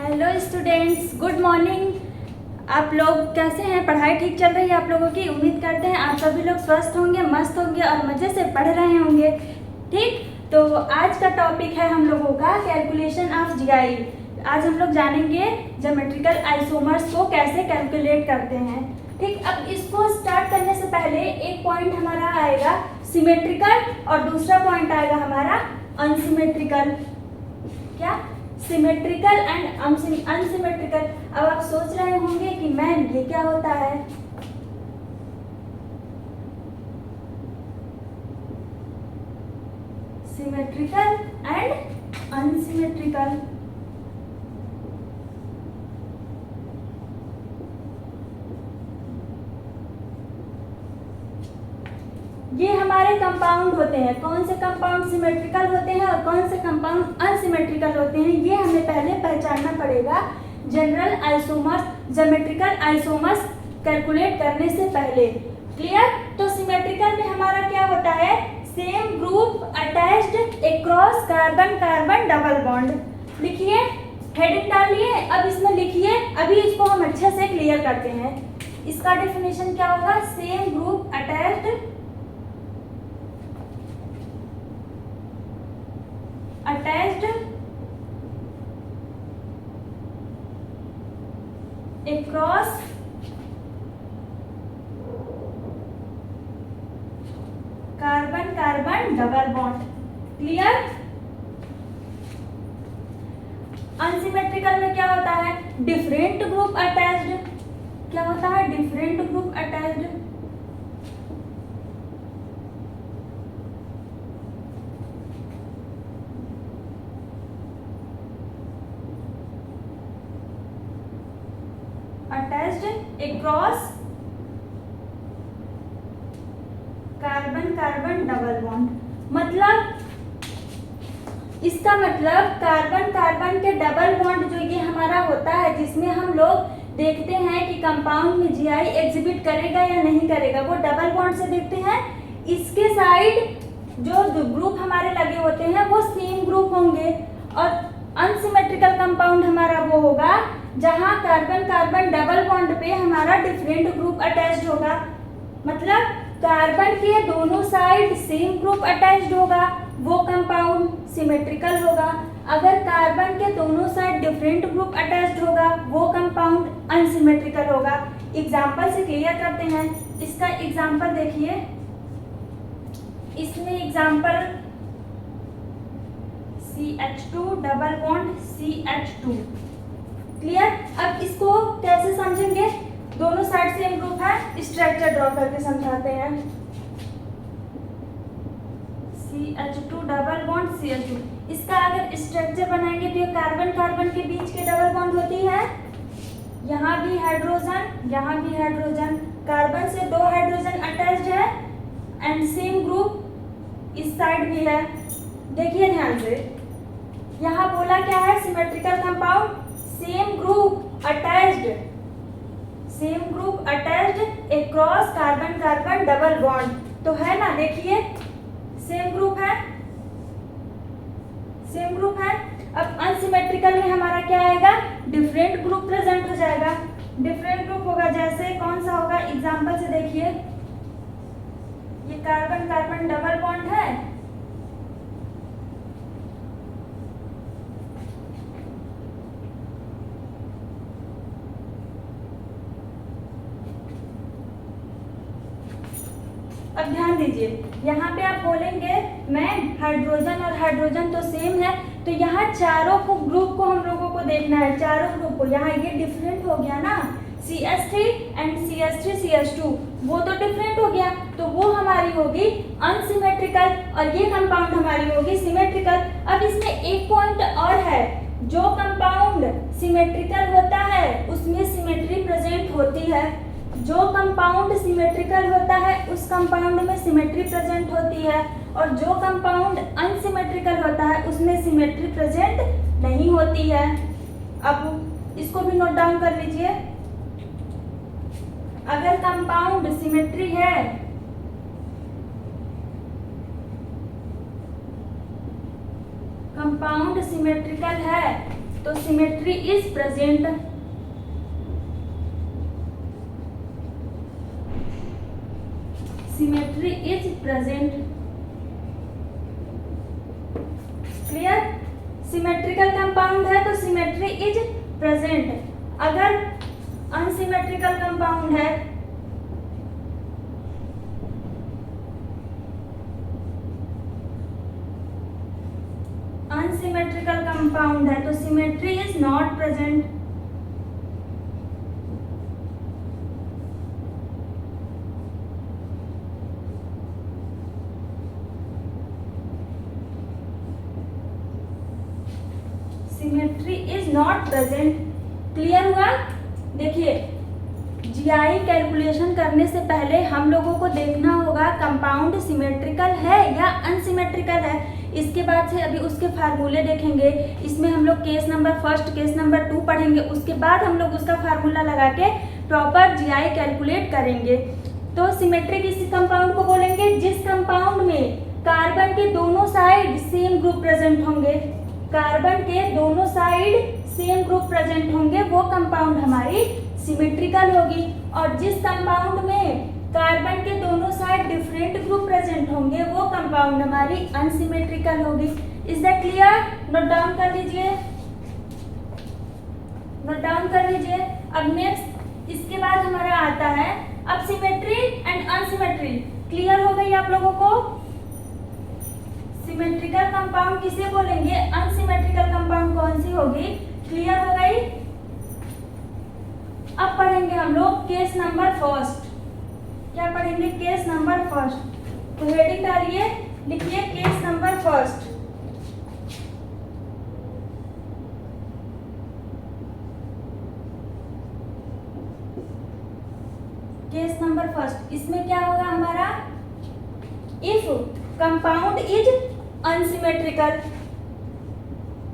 Hello students, good morning. आप लोग कैसे हैं? पढ़ाई ठीक चल रही है आप लोगों की? उम्मीद करते हैं आप सभी लोग स्वस्थ होंगे, मस्त होंगे और मज़े से पढ़ रहे होंगे। ठीक, तो आज का टॉपिक है हम लोगों का कैलकुलेशन ऑफ जीआई। आज हम लोग जानेंगे ज्योमेट्रिकल आइसोमर्स को कैसे कैलकुलेट करते हैं। ठीक, अब इसको स्टार्ट करने से पहले एक पॉइंट हमारा आएगा सिमेट्रिकल और दूसरा पॉइंट आएगा हमारा अनसिमेट्रिकल। क्या? Symmetrical and unsymmetrical. अब आप सोच रहे होंगे कि मैम ये क्या होता है? Symmetrical and unsymmetrical. ये हमारे कंपाउंड होते हैं। कौन से कंपाउंड सिमेट्रिकल होते हैं और कौन से कंपाउंड अनसिमेट्रिकल होते हैं, ये हमें पहले पहचानना पड़ेगा general isomers, geometrical isomers calculate करने से पहले। क्लियर? तो सिमेट्रिकल में हमारा क्या होता है? Same group attached across carbon carbon double bond. लिखिए, हेडिंग डालिए, अब इसमें लिखिए। अभी इसको हम अच्छे से क्लियर करते हैं। इसका डेफिनेशन क्या होगा? Same group attached across carbon carbon double bond. Clear? Unsymmetrical में क्या होता है? Different group attached. क्या होता है? Different group attached. Attached across carbon carbon double bond. मतलब इसका मतलब कार्बन कार्बन के डबल बॉन्ड जो ये हमारा होता है, जिसमें हम लोग देखते हैं कि कंपाउंड में जीआई एग्जिबिट करेगा या नहीं करेगा, वो डबल बॉन्ड से देखते हैं। इसके साइड जो ग्रुप हमारे लगे होते हैं वो सेम ग्रुप होंगे। और अनसिमेट्रिकल कंपाउंड हमारा वो होगा जहां कार्बन कार्बन डबल बॉन्ड पे हमारा डिफरेंट ग्रुप अटैच्ड होगा। मतलब कार्बन के दोनों साइड सेम ग्रुप अटैच्ड होगा, वो कंपाउंड सिमेट्रिकल होगा। अगर कार्बन के दोनों साइड डिफरेंट ग्रुप अटैच्ड होगा, वो कंपाउंड अनसिमेट्रिकल होगा। एग्जाम्पल से क्लियर करते हैं। इसका एग्जाम्पल देखिए, इसमें example CH2 double bond CH2। Clear? अब इसको कैसे समझेंगे? दोनों साइड सेम ग्रुप है, स्ट्रक्चर ड्रॉ करके समझाते हैं। CH2 double bond CH2। इसका अगर स्ट्रक्चर बनाएंगे तो ये कार्बन कार्बन के बीच के डबल बॉन्ड होती है। यहाँ भी हाइड्रोजन, यहाँ भी हाइड्रोजन, कार्बन से दो हाइड्रोजन अटैच्ड है एंड सेम ग्रुप इस साइड भी है। देखिए ध्यान से, यहाँ बोला क्या है? Symmetrical compound same group attached, same group attached across carbon carbon double bond. तो है ना, देखिए सेम ग्रुप है, सेम ग्रुप है। अब अनसिमेट्रिकल में हमारा क्या आएगा? डिफरेंट ग्रुप प्रेजेंट हो जाएगा। डिफरेंट ग्रुप होगा, जैसे कौन सा होगा? एग्जांपल से देखिए, ये कार्बन कार्बन डबल बॉन्ड है, अब ध्यान दीजिए, यहाँ पे आप बोलेंगे मैम हाइड्रोजन और हाइड्रोजन तो सेम है, तो यहाँ चारों को ग्रुप को हम लोगों को देखना है, चारों ग्रुप को। यहाँ ये डिफरेंट हो गया ना, CH3 एंड CH3 CH2, वो तो डिफरेंट हो गया, तो वो हमारी होगी अनसिमेट्रिकल और ये कंपाउंड हमारी होगी सिमेट्रिकल। अब इसमें एक पॉइंट और है, जो कंपाउंड सिमेट्रिकल होता है उसमें सिमेट्री प्रेजेंट होती है। जो कंपाउंड सिमेट्रिकल होता है उस कंपाउंड में सिमेट्री प्रेजेंट होती है, और जो कंपाउंड अनसिमेट्रिकल होता है उसमें सिमेट्री प्रेजेंट नहीं होती है। अब इसको भी नोट डाउन कर लीजिए। अगर कंपाउंड सिमेट्री है कंपाउंड सिमेट्रिकल है तो symmetry is present. Symmetry is present. Clear? Symmetrical compound है तो सिमेट्री इज प्रेजेंट। अगर अनसिमेट्रिकल कंपाउंड है अनसिमेट्रिकल कंपाउंड है तो symmetry is not present. Symmetry is not present. Clear हुआ? देखिए, जीआई कैलकुलेशन करने से पहले हम लोगों को देखना होगा कंपाउंड सिमेट्रिकल है या अनसिमेट्रिकल है। इसके बाद से अभी उसके फार्मूले देखेंगे। इसमें हम लोग case number first, case number 2 पढ़ेंगे। उसके बाद हम लोग उसका फार्मूला लगा के प्रॉपर जीआई कैलकुलेट करेंगे। तो सिमेट्रिक इस कंपाउंड को बोलेंगे जिस कंपाउंड में कार्बन के दोनों साइड सेम ग्रुप प्रेजेंट होंगे। कार्बन के दोनों साइड सेम ग्रुप प्रेजेंट होंगे, वो कंपाउंड हमारी सिमेट्रिकल होगी। और जिस कंपाउंड में कार्बन के दोनों साइड डिफरेंट ग्रुप प्रेजेंट होंगे, वो कंपाउंड हमारी अनसिमेट्रिकल होगी। Is that clear? Note down कर लीजिए, नोट डाउन कर लीजिए। अब नेक्स्ट इसके बाद हमारा आता है अब सिमेट्री एंड अनसिमेट्री। क्लियर हो गई आप लोगों को? सिमेट्रिकल कंपाउंड किसे बोलेंगे, अनसिमेट्रिकल कंपाउंड कौन सी होगी? क्लियर हो गई? अब पढ़ेंगे हम लोग केस नंबर फर्स्ट। क्या पढ़ेंगे? Case number first. तो हेडिंग डालिए, लिखिए case number first. Case number first, इसमें क्या होगा हमारा? इफ कंपाउंड इज अनसिमेट्रिकल,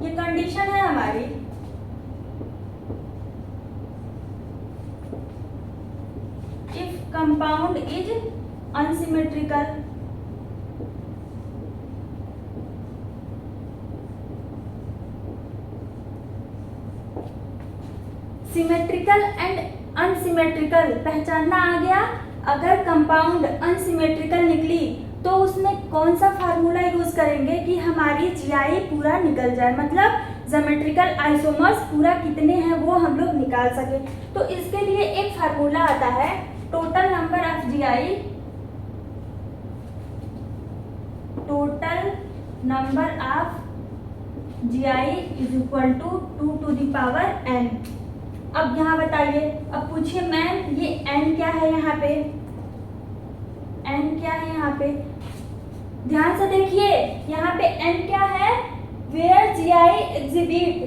ये कंडीशन है हमारी। If compound is unsymmetrical, symmetrical and unsymmetrical पहचानना आ गया। अगर कंपाउंड अनसिमेट्रिकल निकली तो उसमें कौन सा फार्मूला यूज करेंगे कि हमारी जीआई पूरा निकल जाए, मतलब ज्योमेट्रिकल आइसोमर्स पूरा कितने हैं वो हम लोग निकाल सके। तो इसके लिए एक फार्मूला आता है total number of GI, total number of GI is equal to 2 to the power n। अब यहाँ बताइए, अब पूछिए मैम ये n क्या है? यहाँ पे n क्या है? यहाँ पे ध्यान से देखिए, यहाँ पे n क्या है? वेयर जीआई एग्जिबिट,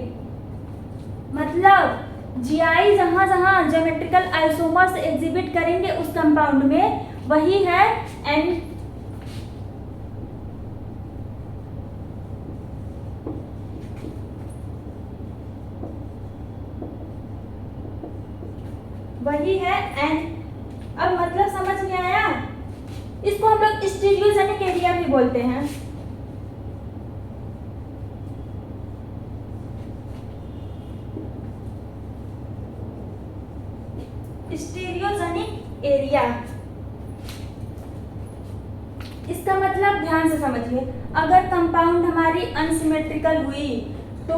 मतलब जीआई जहां जहां ज्योमेट्रिकल आइसोमर्स एग्जिबिट करेंगे उस कंपाउंड में, वही है n। वही है n। अब मतलब समझ में आया? इसको हम लोग स्टीरियोजेनिक एरिया भी बोलते हैं। स्टीरियोजेनिक एरिया, इसका मतलब ध्यान से समझिए, अगर कंपाउंड हमारी अनसिमेट्रिकल हुई तो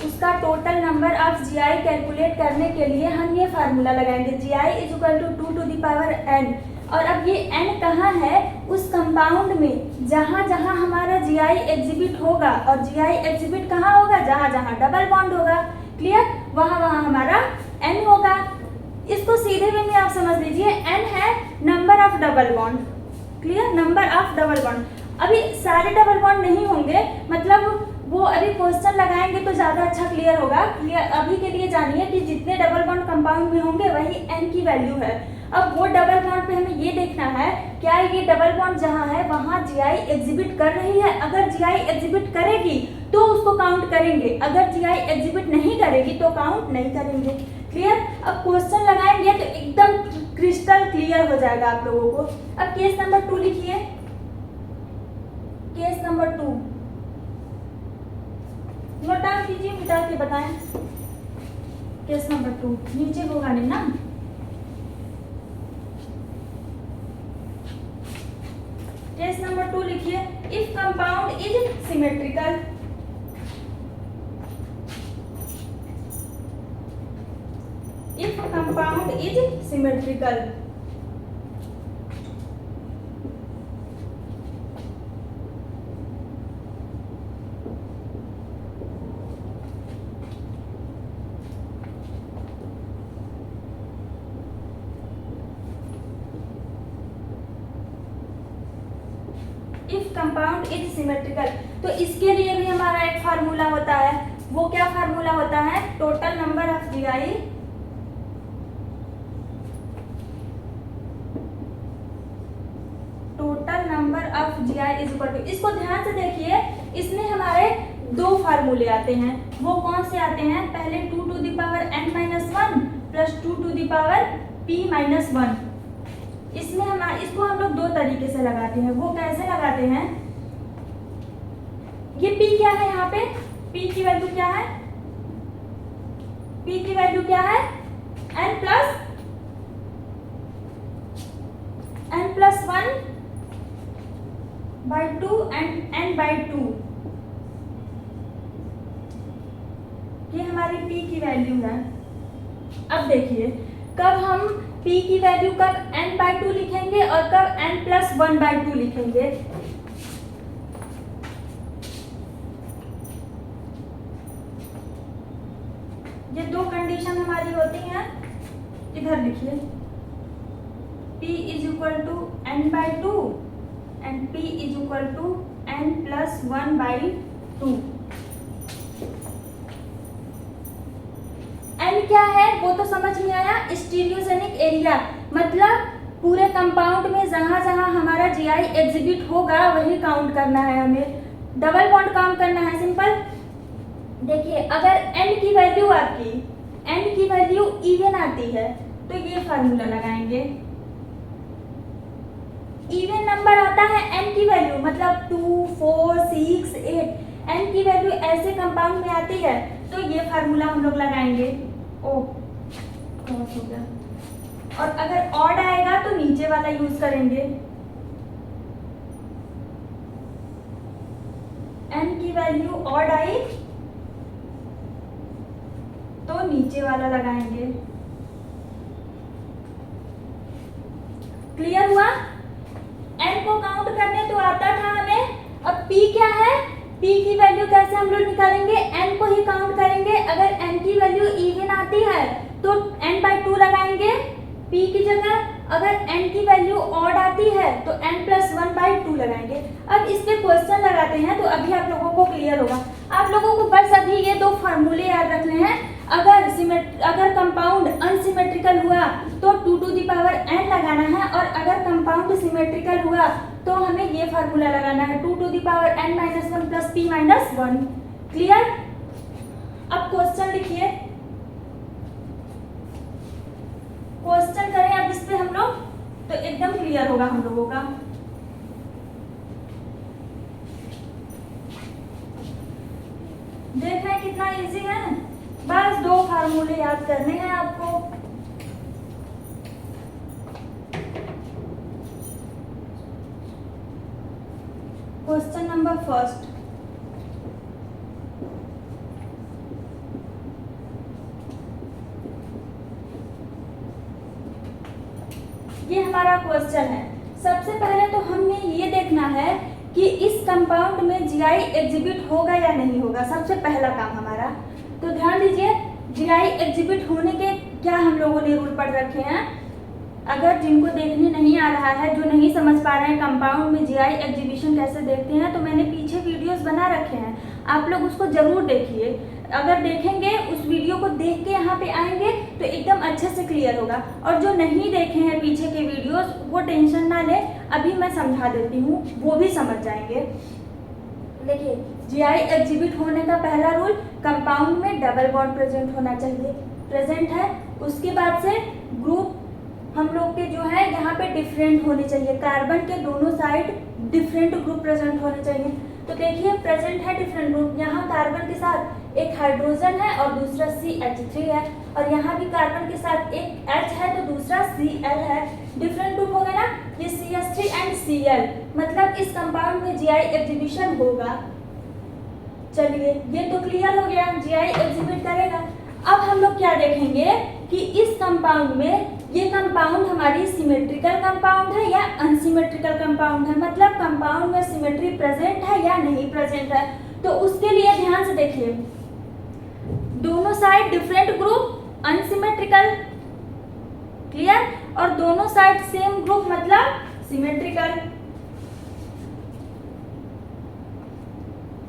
उसका total number of GI calculate करने के लिए हम ये फार्मूला लगाएंगे, GI is equal to 2 to the power n। और अब ये n कहाँ है? उस कंपाउंड में जहाँ जहाँ हमारा जीआई एग्जिबिट होगा, और जीआई एग्जिबिट कहाँ होगा? जहाँ जहाँ डबल बॉन्ड होगा। क्लियर? वहाँ वहाँ हमारा n होगा। इसको सीधे वे में आप समझ लीजिए, n है number of double bond. Clear? Number of double bond. अभी सारे डबल बॉन्ड नहीं होंगे, मतलब वो अभी क्वेश्चन लगाएंगे तो ज़्यादा अच्छा क्लियर होगा। क्लियर? अभी के लिए जानिए कि जितने डबल बॉन्ड कंपाउंड में होंगे वही n की वैल्यू है। अब वो डबल बॉन्ड पे हमें ये देखना है क्या ये डबल बॉन्ड जहाँ है वहाँ जीआई एग्जिबिट कर रही है। अगर जीआई एग्जिबिट करेगी तो उसको काउंट करेंगे, अगर जीआई एग्जिबिट नहीं करेगी तो काउंट नहीं करेंगे। क्लियर? अब क्वेश्चन लगाएंगे तो एकदम क्रिस्टल क्लियर हो जाएगा आप लोगों को। अब केस नंबर 2 लिखिए, केस नंबर 2। नोट डाउन कीजिए, मिटा के बताएं। केस नंबर 2 नीचे होगा नहीं ना। केस नंबर 2 लिखिए, if compound is symmetrical, if compound is symmetrical, if compound is symmetrical, तो इसके लिए भी हमारा एक फार्मूला होता है। वो क्या फार्मूला होता है? Total number of GI is equal to, इसको ध्यान से देखिए, इसमें हमारे दो फार्मूले आते हैं। वो कौन से आते हैं? पहले 2 to the power n-1 plus 2 to the power p-1। इसमें इसको हम लोग दो तरीके से लगाते हैं। वो कैसे लगाते हैं? ये p क्या है? यहाँ पे p की वैल्यू क्या है? p की वैल्यू क्या है? n प्लस 1/2 एंड n/2, ये हमारी p की वैल्यू है। अब देखिए, कब हम p की वैल्यू कब n/2 लिखेंगे और कब n+1/2 लिखेंगे? ये दो कंडीशन हमारी होती हैं। इधर लिखिए, p = n/2 and p = n+1/2। n क्या है वो तो समझ में आया, स्टीरियोजेनिक एरिया, मतलब पूरे कंपाउंड में जहां जहां हमारा जीआई एग्जिबिट होगा वही काउंट करना है हमें। डबल बॉन्ड काउंट करना है, सिंपल। देखिए, अगर n की वैल्यू आपकी n की वैल्यू इवन आती है तो ये फार्मूला लगाएंगे। इवन नंबर आता है n की वैल्यू, मतलब 2, 4, 6, 8, n की वैल्यू ऐसे कंपाउंड में आती है तो ये फार्मूला हम लोग लगाएंगे। ओ क्रॉस हो गया। और अगर ऑड आएगा तो नीचे वाला यूज करेंगे। n की वैल्यू ऑड आई तो नीचे वाला लगाएंगे। क्लियर हुआ? n को काउंट करने तो आता था हमें, अब p क्या है? p की वैल्यू कैसे हम लोग निकालेंगे? n को ही काउंट करेंगे। अगर n की वैल्यू इवन आती है तो n/2 लगाएंगे p की जगह। अगर n की वैल्यू ऑड आती है तो n+1/2 लगाएंगे। अब इस पे क्वेश्चन लगाते हैं तो अभी आप लोगों को क्लियर होगा। आप लोगों को बस अभी ये दो फार्मूले याद रखने हैं। अगर कंपाउंड अनसिमेट्रिकल हुआ तो 2 to the power n लगाना है, और अगर कंपाउंड सिमेट्रिकल हुआ तो हमें ये फार्मूला लगाना है, 2 to the power n-1 plus p-1। Clear? अब क्वेश्चन लिखिए, क्वेश्चन करें अब इस पे हम लोग तो एकदम क्लियर होगा हम लोगों का। देख रहे हैं कितना इजी है? बस दो फार्मूले याद करने हैं आपको। क्वेश्चन नंबर फर्स्ट, ये हमारा क्वेश्चन है। सबसे पहले तो हमें ये देखना है कि इस कंपाउंड में जीआई एग्जिबिट होगा या नहीं होगा, सबसे पहला काम हमारा। तो ध्यान दीजिए, जीआई एग्जिबिट होने के क्या हम लोगों ने रूल पढ़ रखे हैं। अगर जिनको देखने नहीं आ रहा है, जो नहीं समझ पा रहे हैं कंपाउंड में जीआई एग्जीबिशन कैसे देखते हैं, तो मैंने पीछे वीडियोस बना रखे हैं, आप लोग उसको जरूर देखिए। अगर देखेंगे, उस वीडियो को देख के यहाँ पे आएंगे तो एकदम अच्छे से क्लियर होगा। और जो नहीं देखे हैं पीछे के वीडियोस, वो टेंशन ना ले, अभी मैं समझा देती हूँ, वो भी समझ जाएंगे। देखिए, जीआई एग्जिबिट होने का पहला रूल, कंपाउंड में डबल बॉन्ड प्रेजेंट होना चाहिए। प्रेजेंट है, उसके बाद से ग्रुप हम लोग के जो है यहाँ पे डिफरेंट होने चाहिए, कार्बन के दोनों साइड डिफरेंट ग्रुप प्रेजेंट होने चाहिए। तो देखिए प्रेजेंट है डिफरेंट ग्रुप, यहाँ कार्बन के साथ एक हाइड्रोजन है और दूसरा CH3 है, और यहाँ भी कार्बन के साथ एक H है तो दूसरा Cl है। डिफरेंट ग्रुप हो गया ना, ये CH3 एंड Cl, मतलब इस कंपाउंड में GI एग्जीबिशन होगा। चलिए ये तो क्लियर हो गया, GI एग्जिबिट करेगा। अब हम लोग क्या देखेंगे कि इस कंपाउंड में ये कंपाउंड हमारी सिमेट्रिकल कंपाउंड है या अनसिमेट्रिकल कंपाउंड है, मतलब कंपाउंड में सिमेट्री प्रेजेंट है या नहीं प्रेजेंट है। तो उसके लिए ध्यान से देखिए, दोनों side different group unsymmetrical, clear, और दोनों साइड सेम ग्रुप मतलब सिमेट्रिकल।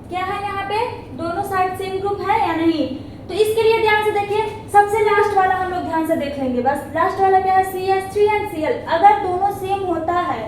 क्या है यहाँ पे, दोनों साइड सेम ग्रुप है या नहीं। तो इसके लिए ध्यान से देखिए, सबसे लास्ट वाला हम लोग ध्यान से देख लेंगे, बस लास्ट वाला क्या है, CH3 एंड Cl। अगर दोनों सेम होता है,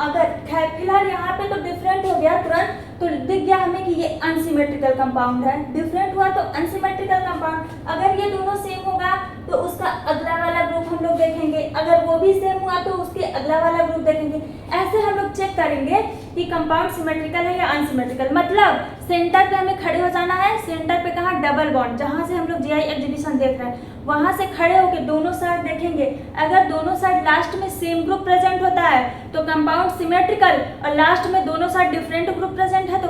अगर फिलहाल यहाँ पे तो डिफरेंट हो गया तुरंत, तो दिख गया हमें कि ये अनसिमेट्रिकल कंपाउंड है, डिफरेंट हुआ तो अनसिमेट्रिकल कंपाउंड। अगर ये दोनों सेम होगा तो उसका अगला वाला ग्रुप हम लोग देखेंगे, अगर वो भी सेम हुआ तो उसके अगला वाला ग्रुप देखेंगे। ऐसे हम लोग चेक करेंगे कि कंपाउंड सिमेट्रिकल है या अनसिमेट्रिकल। मतलब सेंटर पे हमें खड़े हो जाना है, सेंटर पे कहाँ, डबल बॉन्ड, जहाँ से हम लोग GI एग्जीबिशन देख रहे हैं वहां से खड़े होकर दोनों साइड देखेंगे। अगर दोनों साइड लास्ट में सेम ग्रुप प्रेजेंट होता है तो कंपाउंड सिमेट्रिकल, और लास्ट में दोनों साइड डिफरेंट ग्रुप प्रेजेंट है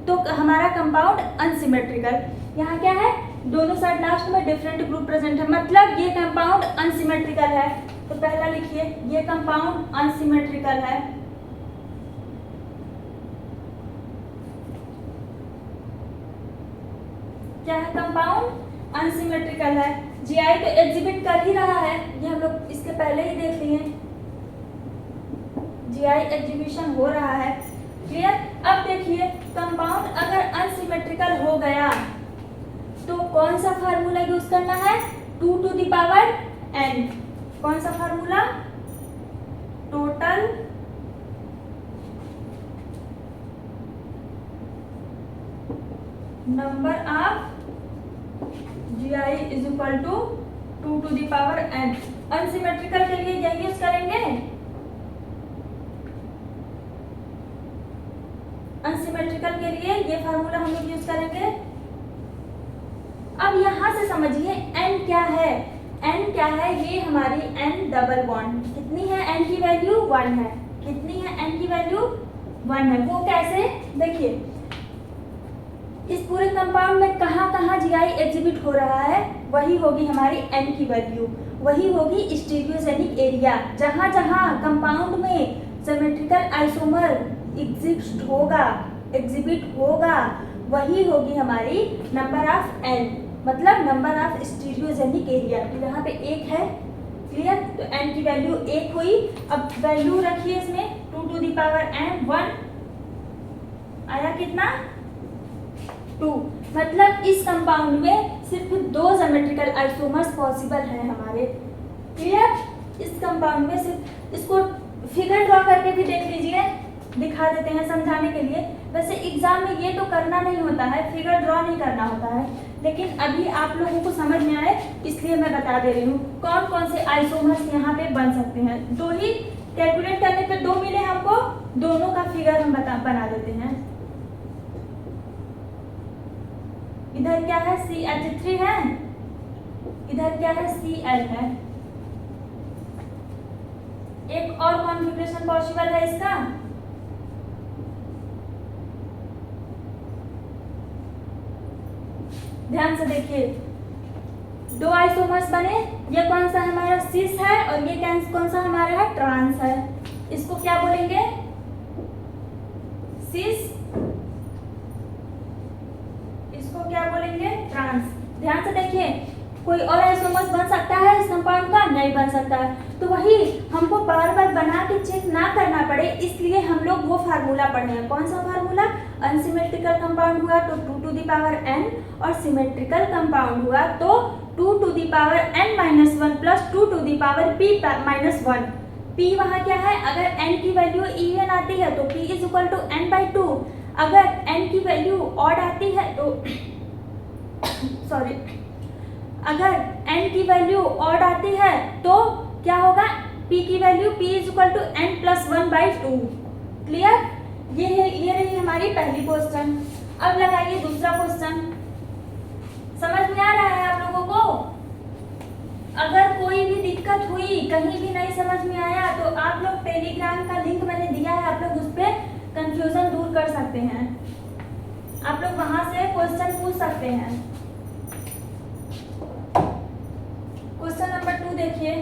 तो हमारा कंपाउंड अनसिमेट्रिकल। यहाँ क्या है, दोनों साइड लास्ट में डिफरेंट ग्रुप प्रेजेंट है, मतलब ये कंपाउंड अनसिमेट्रिकल है। तो पहला लिखिए, ये कंपाउंड अनसिमेट्रिकल है। क्या है, कंपाउंड अनसिमेट्रिकल है। GI तो एग्जिबिट कर ही रहा है, ये हम लोग इसके पहले ही देख लिए, GI एग्जीबिशन हो रहा है, क्लियर। अब देखिए कंपाउंड अगर अनसिमेट्रिकल हो गया तो कौन सा फार्मूला यूज करना है, 2 to the power n। कौन सा formula, total number of GI is equal to 2 to the power n। Unsymmetrical के लिए यही यूज करेंगे, अनसिमेट्रिकल के लिए ये फार्मूला हम लोग यूज करेंगे। अब यहाँ से समझिए n क्या है, n क्या है, ये हमारी n डबल बॉन्ड कितनी है, n की वैल्यू 1 है, कितनी है, n की वैल्यू 1 है। वो कैसे, देखिए इस पूरे कंपाउंड में कहाँ कहाँ GI एग्जिबिट हो रहा है, वही होगी हमारी n की वैल्यू, वही होगी स्टीरियोजेनिक एरिया। जहाँ जहाँ कंपाउंड में सिमेट्रिकल आइसोमर एग्जिबिट होगा वही होगी हमारी नंबर ऑफ n, मतलब नंबर ऑफ स्टीरियोजेनिक एरिया। तो यहाँ पे 1 है, क्लियर, तो n की वैल्यू 1 हुई। अब वैल्यू रखिए इसमें, 2 to the power n 1 आया, कितना, 2। मतलब इस कंपाउंड में सिर्फ 2 सिमेट्रिकल आइसोमर्स पॉसिबल है हमारे, क्लियर। इस कंपाउंड में सिर्फ, इसको फिगर ड्रॉ करके भी देख लीजिए, दिखा देते हैं समझाने के लिए। वैसे एग्जाम में ये तो करना नहीं होता है, फिगर ड्रॉ नहीं करना होता है, लेकिन अभी आप लोगों को समझ में आए इसलिए मैं बता दे रही हूँ कौन कौन से आइसोमर्स यहाँ पे बन सकते हैं। 2 ही कैलकुलेट करने पे 2 मिले हमको, दोनों का फिगर हम बना देते हैं। इधर क्या है, CH3 है, इधर क्या है, Cl है। एक और कॉन्फ़िगरेशन पॉसिबल है इसका, ध्यान से देखिए, 2 आइसोमर्स बने, ये कौन सा हमारा सिस है और ये कौन सा हमारा है, ट्रांस है। इसको क्या बोलेंगे, सिस, इसको क्या बोलेंगे, ट्रांस। ध्यान से देखिए, कोई और आइसोमर्स बन सकता है इस कंपाउंड का, नहीं बन सकता है। तो वही हमको बार बार बना के चेक ना करना पड़े, इसलिए हम लोग वो फार्मूला पढ़े हैं। कौन सा फार्मूला, अनसिमेट्रिकल कंपाउंड हुआ तो 2 to the power n, और सिमेट्रिकल कंपाउंड हुआ तो 2 to the power n minus 1 plus 2 to the power p minus 1। p वहाँ क्या है, अगर n की वैल्यू इवन आती है तो p is equal to n by 2, अगर n की वैल्यू ऑड आती है तो सॉरी, अगर n की वैल्यू ऑड आती है तो क्या होगा, p की value p is equal to n plus 1 by 2, clear. ये रही हमारी पहली क्वेश्चन। अब लगाइए दूसरा क्वेश्चन। समझ में आ रहा है आप लोगों को? अगर कोई भी दिक्कत हुई, कहीं भी नहीं समझ में आया, तो आप लोग टेलीग्राम का लिंक मैंने दिया है, आप लोग उस पर कंफ्यूजन दूर कर सकते हैं। आप लोग वहां से क्वेश्चन पूछ सकते हैं। क्वेश्चन नंबर 2 देखिए।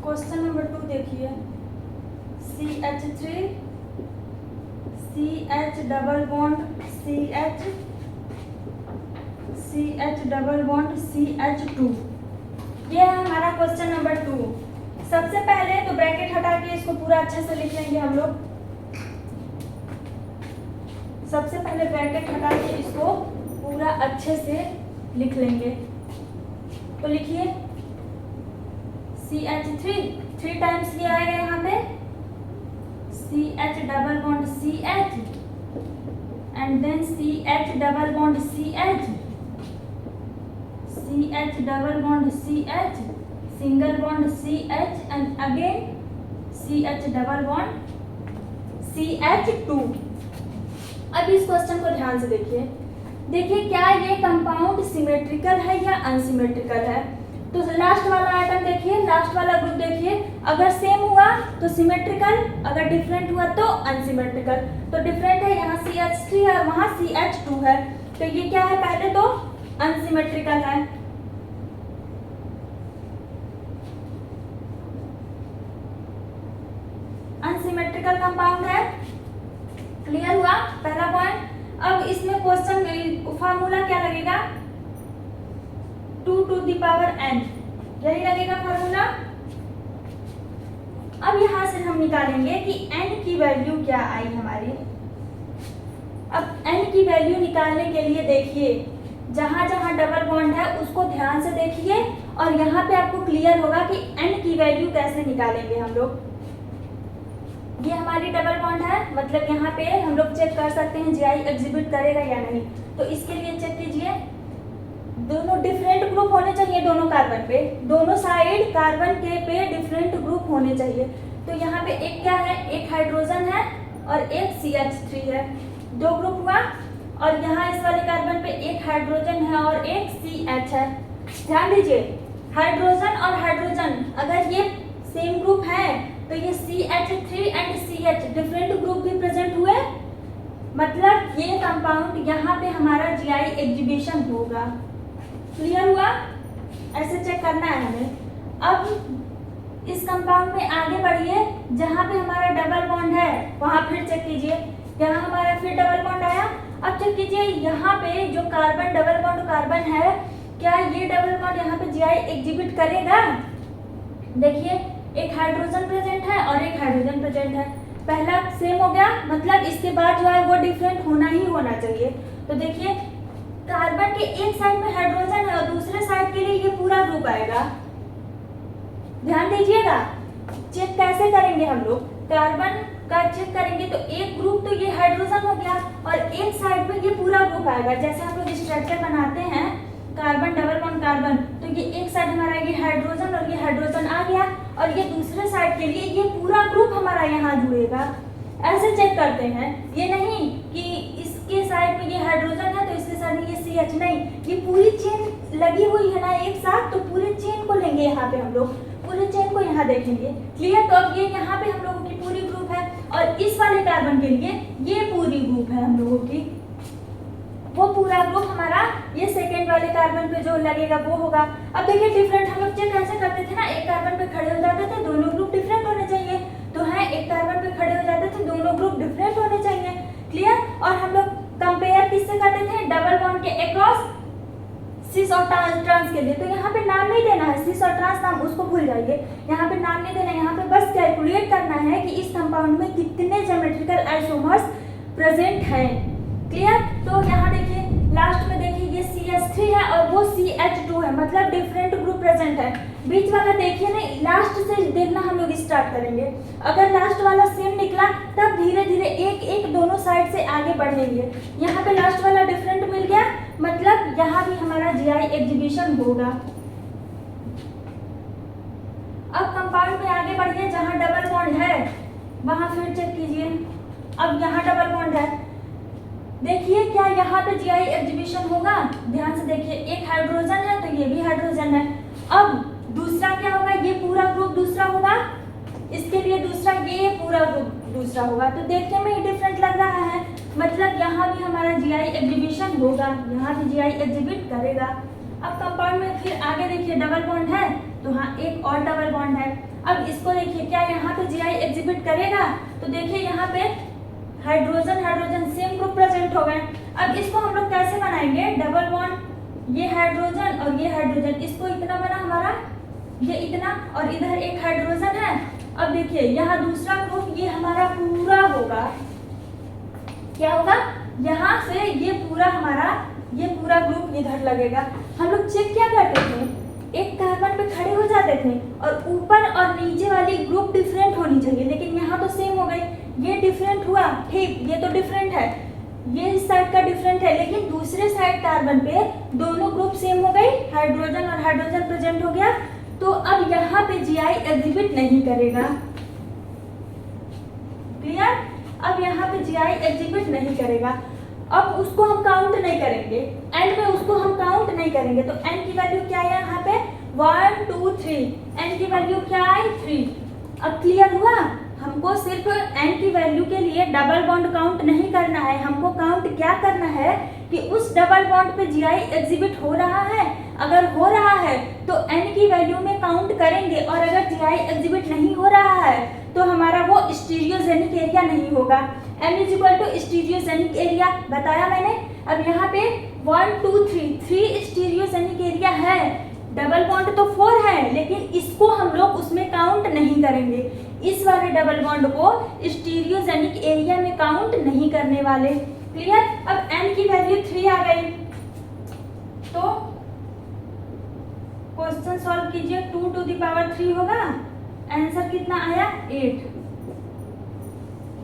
क्वेश्चन नंबर 2 देखिए। CH3 CH double bond CH CH double bond CH2। ये है हमारा क्वेश्चन नंबर 2। सबसे पहले तो ब्रैकेट हटा के इसको पूरा अच्छे से लिख लेंगे हम लोग। सबसे पहले ब्रैकेट हटा के इसको पूरा अच्छे से लिख लेंगे। तो लिखिए CH3 3 टाइम्स ये आएगा यहाँ पे CH double bond CH and then CH double bond CH double bond CH single bond CH and again CH double bond CH2। अब इस क्वेश्चन को ध्यान से देखिए क्या ये कंपाउंड सिमेट्रिकल है या अनसिमेट्रिकल है। तो लास्ट वाला आइटम देखिए, लास्ट वाला ग्रुप देखिए, अगर सेम हुआ तो सिमेट्रिकल, अगर डिफरेंट हुआ तो अनसिमेट्रिकल। तो डिफरेंट है, यहाँ CH3 है और वहाँ CH2 है, तो ये क्या है, पहले तो अनसिमेट्रिकल है। अनसिमेट्रिकल कंपाउंड है। क्लियर हुआ पहला पॉइंट। अब इसमें क्वेश्चन फार्मूला क्या लगेगा, 2 to the power n, यही लगेगा फार्मूला। अब यहां से हम निकालेंगे कि n की वैल्यू क्या आई हमारी। अब n की वैल्यू निकालने के लिए देखिए, जहां जहां डबल बॉन्ड है उसको ध्यान से देखिए और यहाँ पे आपको क्लियर होगा कि n की वैल्यू कैसे निकालेंगे हम लोग। ये हमारी डबल बॉन्ड है, मतलब यहाँ पे हम लोग चेक कर सकते हैं GI एग्जिबिट करेगा या नहीं। तो इसके लिए चेक कीजिए, दोनों डिफरेंट ग्रुप होने चाहिए, दोनों कार्बन पे, दोनों साइड कार्बन के पे डिफरेंट ग्रुप होने चाहिए। तो यहाँ पे एक क्या है, एक हाइड्रोजन है और एक CH3 है, 2 ग्रुप हुआ। और यहाँ इस वाले कार्बन पे एक हाइड्रोजन है और एक CH है। ध्यान दीजिए, हाइड्रोजन और हाइड्रोजन अगर ये सेम ग्रुप है तो ये CH3 and CH different group भी प्रेजेंट हुए, मतलब ये कंपाउंड यहाँ पे हमारा GI एग्जीबिशन होगा। क्लियर हुआ? ऐसे चेक करना है हमें। अब इस कंपाउंड में आगे बढ़िए, जहाँ पे हमारा डबल बॉन्ड है वहाँ फिर चेक कीजिए, यहाँ हमारा फिर डबल बॉन्ड आया। अब चेक कीजिए यहाँ पे जो कार्बन डबल बॉन्ड कार्बन है, क्या ये डबल बॉन्ड यहाँ पे GI एग्जिबिट करेगा। देखिए एक हाइड्रोजन प्रेजेंट है और एक हाइड्रोजन प्रेजेंट है, पहला सेम हो गया, मतलब इसके बाद जो है वो डिफरेंट होना ही होना चाहिए। तो देखिए कार्बन के एक साइड में हाइड्रोजन है और दूसरे साइड के लिए ये पूरा ग्रुप आएगा। ध्यान दीजिएगा, चेक कैसे करेंगे हम लोग, कार्बन का चेक करेंगे तो एक ग्रुप तो ये हाइड्रोजन हो गया और एक साइड में ये पूरा ग्रुप आएगा। जैसे हम लोग स्ट्रक्चर बनाते हैं कार्बन डबल बॉन्ड कार्बन, तो ये एक साइड हमारा ये हाइड्रोजन और ये हाइड्रोजन आ गया और ये दूसरे साइड के लिए ये पूरा ग्रुप हमारा यहाँ जुड़ेगा। ऐसे चेक करते हैं, ये नहीं कि इसके साइड में ये हाइड्रोजन है तो इसके साइड में ये CH, नहीं, ये पूरी चेन लगी हुई है ना एक साथ, तो पूरे चेन को लेंगे यहाँ पे हम लोग, पूरे चेन को यहाँ देखेंगे। क्लियर? तो अब ये यहाँ पे हम लोगों की पूरी ग्रुप है और इस वाले कार्बन के लिए ये पूरी ग्रुप है हम लोगों की, वो पूरा ग्रुप हमारा ये सेकेंड वाले कार्बन पे जो लगेगा वो होगा। अब देखिए डिफरेंट हम लोग चेक कैसे करते थे ना, एक कार्बन पे खड़े हो जाते थे, दोनों ग्रुप डिफरेंट होने चाहिए, तो है एक कार्बन पे खड़े हो जाते थे, दोनों ग्रुप डिफरेंट होने चाहिए। क्लियर? और हम लोग कंपेयर किससे करते थे, डबल बॉन्ड के अक्रॉस सिस और ट्रांस के लिए। तो यहाँ पे नाम नहीं देना है, सिस और ट्रांस नाम उसको भूल जाइए, यहाँ पे नाम नहीं देना, यहाँ पे बस कैलकुलेट करना है कि इस कंपाउंड में कितने ज्योमेट्रिकल आइसोमर्स प्रेजेंट हैं। क्लियर? तो यहाँ देखिए लास्ट में देखिए ये CH3 है और वो CH2 है, मतलब डिफरेंट ग्रुप प्रेजेंट है। बीच वाला देखिए ना, लास्ट से देखना हम लोग स्टार्ट करेंगे, अगर लास्ट वाला सेम निकला तब धीरे धीरे एक एक दोनों साइड से आगे बढ़ेंगे। यहाँ पे लास्ट वाला डिफरेंट मिल गया, मतलब यहाँ भी हमारा GI एग्जीबिशन होगा। बॉन्ड है वहाँ फिर चेक कीजिए। अब यहाँ डबल बॉन्ड है, देखिए क्या यहाँ पे जीआई एग्जीबिशन होगा? ध्यान से देखिए, एक हाइड्रोजन है तो ये भी हाइड्रोजन है। अब दूसरा क्या होगा? ये पूरा ग्रुप दूसरा होगा, इसके लिए दूसरा, ये पूरा ग्रुप दूसरा होगा। तो देखने में ही डिफरेंट लग रहा है, मतलब यहाँ भी हमारा जीआई एग्जीबिशन होगा, यहाँ भी जीआई एग्जिबिट करेगा। अब कंपाउंड में फिर आगे देखिए डबल बॉन्ड है तो हाँ एक और डबल बॉन्ड है। अब इसको देखिए क्या यहाँ पे जीआई एग्जिबिट करेगा? तो देखिए यहाँ पे hydrogen hydrogen same group present हो गए। अब इसको हम लोग कैसे बनाएंगे? डबल बॉन्ड, ये हाइड्रोजन और ये हाइड्रोजन, इसको इतना बना हमारा, ये इतना, और इधर एक हाइड्रोजन है। अब देखिए यहाँ दूसरा ग्रुप ये हमारा पूरा होगा, क्या होगा? यहाँ से ये पूरा हमारा, ये पूरा ग्रुप इधर लगेगा। हम लोग चेक क्या करते थे? एक कार्बन पे खड़े हो जाते थे और ऊपर और नीचे वाली ग्रुप डिफरेंट होनी चाहिए, लेकिन यहाँ तो सेम हो गई। ये डिफरेंट हुआ, ठीक, ये तो डिफरेंट है, ये इस साइड का डिफरेंट है, लेकिन दूसरे साइड कार्बन पे दोनों ग्रुप सेम हो गई, हाइड्रोजन और हाइड्रोजन प्रेजेंट हो गया। तो अब यहाँ पे जीआई एग्जिबिट नहीं करेगा, क्लियर? अब यहाँ पे जीआई एग्जिबिट नहीं करेगा। अब उसको हम काउंट नहीं करेंगे, एंड में उसको हम काउंट नहीं करेंगे। तो एन की वैल्यू क्या है यहाँ पे? 1 2 3, एन की वैल्यू क्या है? 3। अब क्लियर हुआ? हमको सिर्फ एन की वैल्यू के लिए डबल बॉन्ड काउंट नहीं करना है, हमको काउंट क्या करना है कि उस डबल बॉन्ड पे जीआई एग्जिबिट हो रहा है। अगर हो रहा है तो एन की वैल्यू में काउंट करेंगे, और अगर जीआई एग्जिबिट नहीं हो रहा है तो हमारा वो स्टीरियोजेनिक एरिया नहीं होगा। M is equal to stereogenic area बताया मैंने। अब यहाँ पे 1 2 3 स्टीरियोजेनिक एरिया है, डबल बॉन्ड तो 4 है, लेकिन इसको हम लोग उसमें काउंट नहीं करेंगे, इस वाले डबल बॉन्ड को स्टीरियोजेनिक एरिया में काउंट नहीं करने वाले, क्लियर? अब n की वैल्यू 3 आ गई, तो क्वेश्चन सॉल्व कीजिए, 2 टू द पावर 3 होगा, आंसर कितना आया? 8।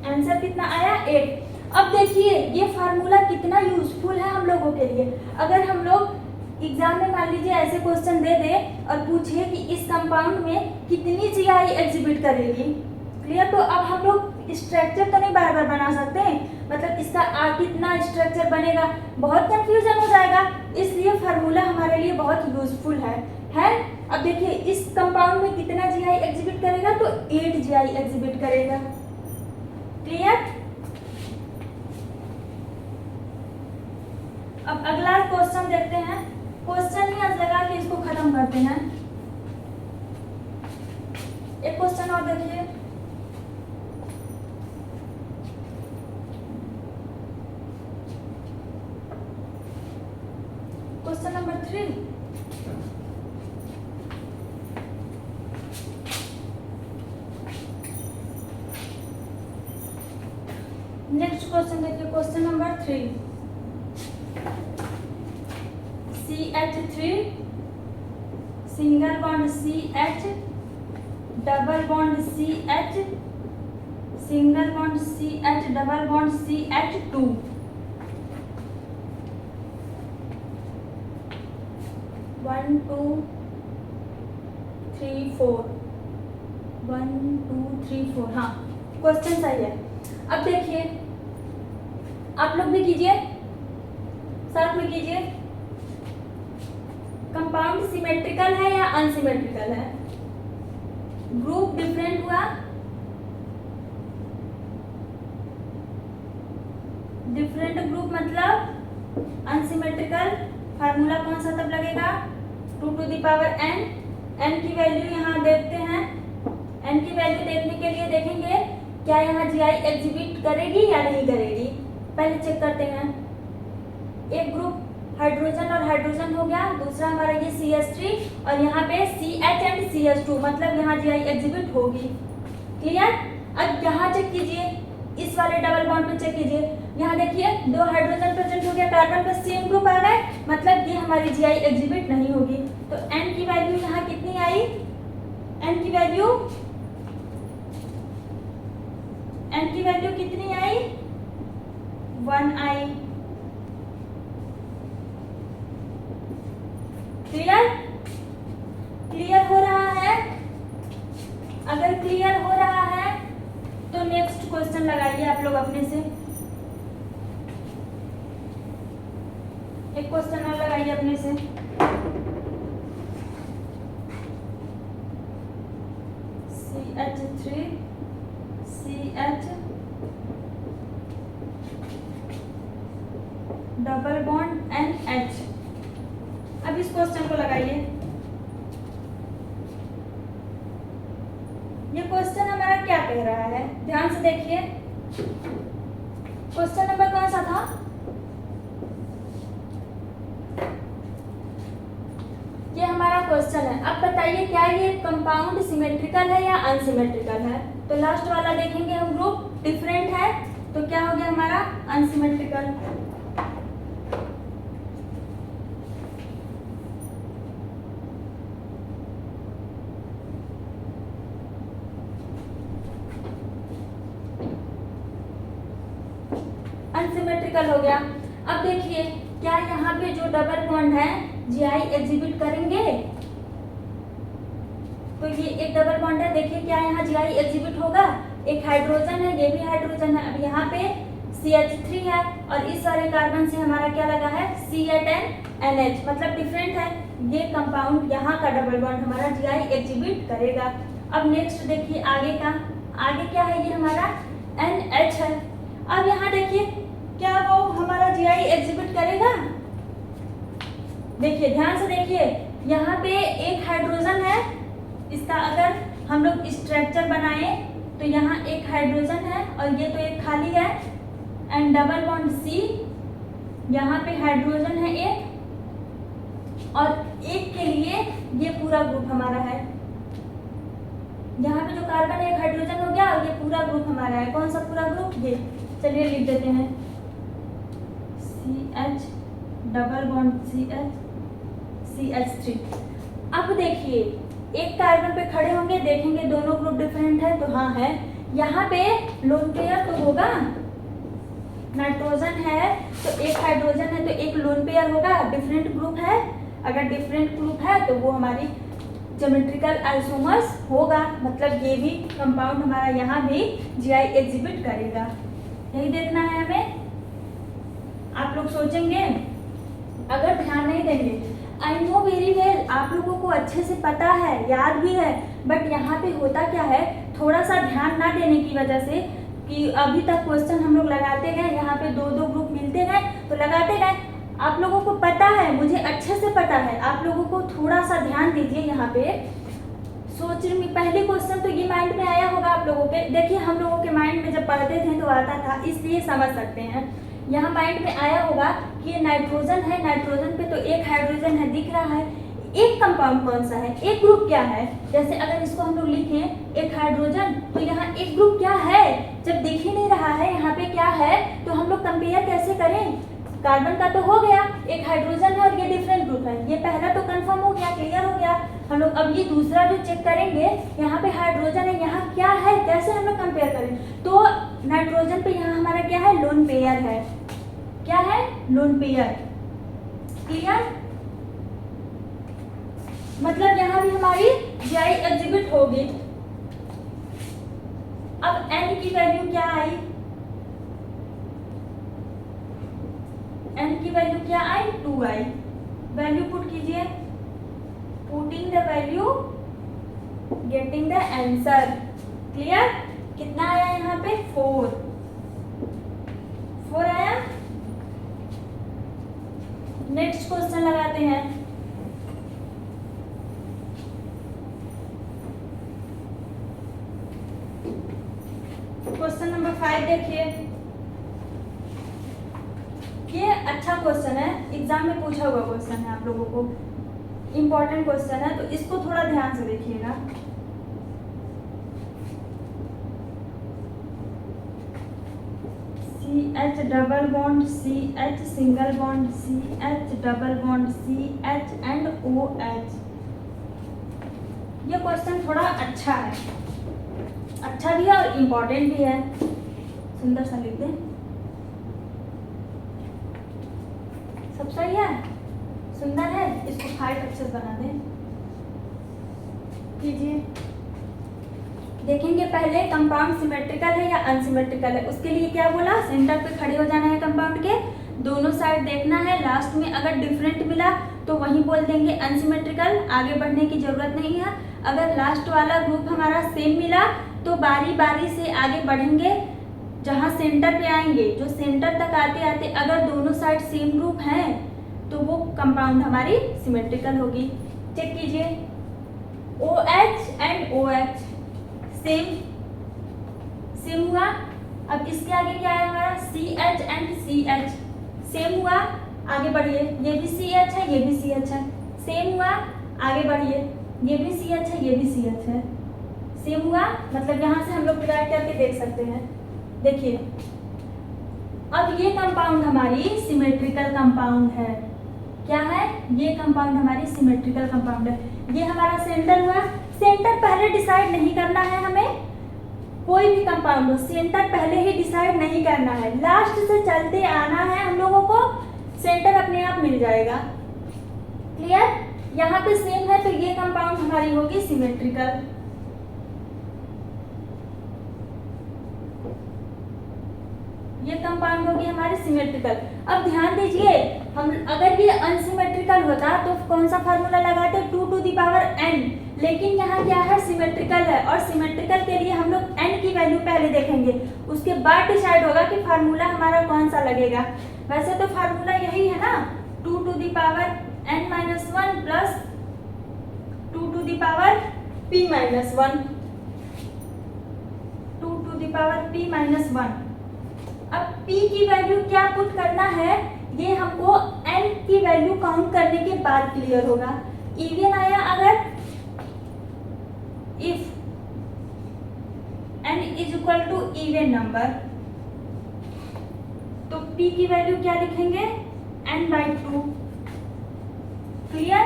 आंसर कितना आया? 8। अब देखिए ये फार्मूला कितना यूजफुल है हम लोगों के लिए। अगर हम लोग एग्जाम में मान लीजिए ऐसे क्वेश्चन दे दे और पूछे कि इस कंपाउंड में कितनी जीआई एग्जिबिट करेगी, क्लियर? तो अब हम लोग स्ट्रक्चर तो नहीं बार बार बना सकते, मतलब इसका कितना स्ट्रक्चर बनेगा, बहुत कंफ्यूजन हो जाएगा, इसलिए फार्मूला हमारे लिए बहुत यूजफुल है। अब देखिए इस कंपाउंड में कितना जीआई एग्जिबिट करेगा? तो 8 जीआई एग्जिबिट करेगा, क्लियर? अब अगला क्वेश्चन देखते हैं, क्वेश्चन ही आज लगा के इसको खत्म करते हैं। एक क्वेश्चन और देखिए, क्वेश्चन नंबर 3। नेक्स्ट क्वेश्चन देखिए, question number 3। CH3 single bond CH, double bond CH, single bond CH, double bond CH2। 1 2 3 4, 1 2 3 4, हाँ क्वेश्चन सही है। अब देखिए आप लोग भी कीजिए, साथ में कीजिए, कंपाउंड सिमेट्रिकल है या अनसिमेट्रिकल है? ग्रुप डिफरेंट हुआ, डिफरेंट ग्रुप मतलब अनसिमेट्रिकल। फार्मूला कौन सा तब लगेगा? 2 to the power n। n की वैल्यू यहाँ देखते हैं, n की वैल्यू देखने के लिए देखेंगे क्या यहाँ जीआई एग्जिबिट करेगी या नहीं करेगी, पहले चेक करते हैं। एक ग्रुप हाइड्रोजन और हाइड्रोजन हो गया, दूसरा हमारा ये CH3 और यहाँ पे CH एंड CH2, मतलब यहाँ जीआई एग्जिबिट होगी, क्लियर? अब यहाँ चेक कीजिए, इस वाले डबल बॉन्ड पे चेक कीजिए, यहाँ देखिए 2 हाइड्रोजन प्रेजेंट हो गया, कार्बन पे सेम ग्रुप आ गए, मतलब ये हमारी जीआई एग्जिबिट नहीं होगी। तो n की वैल्यू यहाँ कितनी आई? n की वैल्यू कितनी आई? 1 आई, क्लियर? क्लियर हो रहा है? अगर क्लियर हो रहा है लगाइए आप लोग अपने से, एक क्वेश्चन और लगाइए अपने से। CH3 CH double bond NH। अब इस क्वेश्चन को लगाइए। ये क्वेश्चन हमारा क्या कह रहा है, ध्यान से देखिए। क्वेश्चन नंबर कौन सा था? ये हमारा क्वेश्चन है। अब बताइए क्या ये कंपाउंड सिमेट्रिकल है या अनसिमेट्रिकल है? तो लास्ट वाला देखेंगे हम, ग्रुप डिफरेंट है तो क्या हो गया हमारा अनसिमेट्रिकल। अनसिमेट्रिकल हो गया। अब देखिए क्या यहाँ पे जो डबल बॉन्ड है जीआई एग्जिबिट करेंगे? तो ये एक डबल बॉन्ड है, देखिए क्या यहाँ जीआई एग्जिबिट होगा? एक हाइड्रोजन है, ये भी हाइड्रोजन है। अब यहाँ पे CH3 है और इस वाले कार्बन से हमारा क्या लगा है C8NH, मतलब डिफरेंट है। ये कंपाउंड यहाँ का डबल बॉन्ड हमारा जीआई एग्जिबिट करेगा। अब नेक्स्ट देखिए आगे का, आगे क्या है? ये हमारा NH है। अब यहाँ देखिए क्या वो हमारा जीआई एग्जिबिट करेगा? देखिए ध्यान से देखिए, यहाँ पे एक हाइड्रोजन है, इसका अगर हम लोग स्ट्रक्चर बनाए तो यहाँ एक हाइड्रोजन है और ये तो एक खाली है, एंड डबल बॉन्ड C, यहाँ पे हाइड्रोजन है एक, और एक के लिए ये पूरा ग्रुप हमारा है। यहाँ पे जो कार्बन है एक हाइड्रोजन हो गया और ये पूरा ग्रुप हमारा है। कौन सा पूरा ग्रुप? ये चलिए लिख देते हैं CH डबल बॉन्ड CH3। अब देखिए एक कार्बन पे खड़े होंगे, देखेंगे दोनों ग्रुप डिफरेंट है तो हाँ है। यहाँ पे लोन पेयर तो होगा, नाइट्रोजन है तो एक हाइड्रोजन है तो एक लोन पेयर होगा, डिफरेंट ग्रुप है। अगर डिफरेंट ग्रुप है तो वो हमारी ज्योमेट्रिकल आइसोमर्स होगा, मतलब ये भी कंपाउंड हमारा यहाँ भी जीआई एग्जिबिट करेगा। यही देखना है हमें। आप लोग सोचेंगे अगर ध्यान नहीं देंगे, आई नो वेरी वेल, आप लोगों को अच्छे से पता है, याद भी है, बट यहाँ पे होता क्या है, थोड़ा सा ध्यान ना देने की वजह से कि अभी तक क्वेश्चन हम लोग लगाते गए, यहाँ पे दो दो ग्रुप मिलते गए तो लगाते गए। आप लोगों को पता है, मुझे अच्छे से पता है, आप लोगों को थोड़ा सा ध्यान दीजिए। यहाँ पे सोच रही, पहले क्वेश्चन तो ये माइंड में आया होगा आप लोगों के। देखिए हम लोगों के माइंड में जब पढ़ते थे तो आता था, इसलिए समझ सकते हैं। यहाँ माइंड में आया होगा कि ये नाइट्रोजन है, नाइट्रोजन पे तो एक हाइड्रोजन है दिख रहा है, एक कंपाउंड कौन सा है, एक ग्रुप क्या है। जैसे अगर इसको हम लोग लिखें एक हाइड्रोजन, तो यहाँ एक ग्रुप क्या है, जब दिख ही नहीं रहा है यहाँ पे क्या है, तो हम लोग कंपेयर कैसे करें? कार्बन का तो हो गया, एक हाइड्रोजन है और ये डिफरेंट ग्रुप है, ये पहला तो कंफर्म हो गया, क्लियर हो गया। हम लोग अब ये दूसरा जो चेक करेंगे, यहाँ पे हाइड्रोजन है, यहाँ क्या है, कैसे हम लोग कंपेयर करें? तो नाइट्रोजन पे यहाँ हमारा क्या है, लोन पेयर है। क्या है? Lone pair. क्लियर? मतलब यहाँ भी हमारी जीआई एग्जिबिट होगी। अब N की वैल्यू क्या आई? N की वैल्यू क्या आई? 2 आई। वैल्यू पुट कीजिए, putting the value getting the answer. Clear? कितना आया यहाँ पे? 4 आया। नेक्स्ट क्वेश्चन लगाते हैं। क्वेश्चन नंबर 5 देखिए, ये अच्छा क्वेश्चन है, एग्जाम में पूछा हुआ क्वेश्चन है, आप लोगों को इम्पोर्टेंट क्वेश्चन है, तो इसको थोड़ा ध्यान से देखिएगा। CH double bond CH single bond CH double bond CH and OH। ये क्वेश्चन थोड़ा अच्छा है, अच्छा भी है और इम्पोर्टेंट भी है। सुंदर सा लिख दें, सब सही है, सुंदर है। इसको 5 अक्षर बना दें, कीजिए। देखेंगे पहले कंपाउंड सिमेट्रिकल है या अनसिमेट्रिकल है। उसके लिए क्या बोला, सेंटर पे खड़े हो जाना है कंपाउंड के, दोनों साइड देखना है, लास्ट में अगर डिफरेंट मिला तो वहीं बोल देंगे अनसिमेट्रिकल, आगे बढ़ने की जरूरत नहीं है। अगर लास्ट वाला ग्रुप हमारा सेम मिला तो बारी बारी से आगे बढ़ेंगे, जहाँ सेंटर पे आएंगे, जो सेंटर तक आते आते अगर दोनों साइड सेम ग्रुप हैं तो वो कंपाउंड हमारी सिमेट्रिकल होगी। चेक कीजिए, OH एंड OH सेम हुआ। अब इसके आगे क्या है हमारा, CH एंड CH सेम हुआ, आगे बढ़िए, ये भी CH है, ये भी CH है, सेम हुआ, आगे बढ़िए, ये भी CH है, ये भी CH है, सेम हुआ। मतलब यहाँ से हम लोग डिवाइड करके देख सकते हैं। देखिए अब ये कंपाउंड हमारी सिमेट्रिकल कंपाउंड है। क्या है, ये कंपाउंड हमारी सिमेट्रिकल कंपाउंड है। ये हमारा सेंटर हुआ। सेंटर पहले डिसाइड नहीं करना है हमें, कोई भी कंपाउंड हो सेंटर पहले ही डिसाइड नहीं करना है, लास्ट से चलते आना है हम लोगों को, सेंटर अपने आप मिल जाएगा। क्लियर, यहाँ पे सेम है तो ये कंपाउंड हमारी होगी सिमेट्रिकल। ये कंपाउंड होगी हमारी सिमेट्रिकल। अब ध्यान दीजिए, हम अगर ये अनसिमेट्रिकल होता तो कौन सा फार्मूला लगाते, 2 टू द पावर n, लेकिन यहाँ क्या है, सिमेट्रिकल है, और सिमेट्रिकल के लिए हम लोग n की वैल्यू पहले देखेंगे, उसके बाद डिसाइड होगा कि फार्मूला हमारा कौन सा लगेगा। वैसे तो फार्मूला यही है ना, 2 to the power n-1 plus 2 to the power p-1, 2 to the power p-1। अब p की वैल्यू क्या पुट करना है, ये हमको n की वैल्यू काउंट करने के बाद क्लियर होगा। इवन आया अगर, if n is equal to even number, तो p की वैल्यू क्या लिखेंगे, n/2। Clear,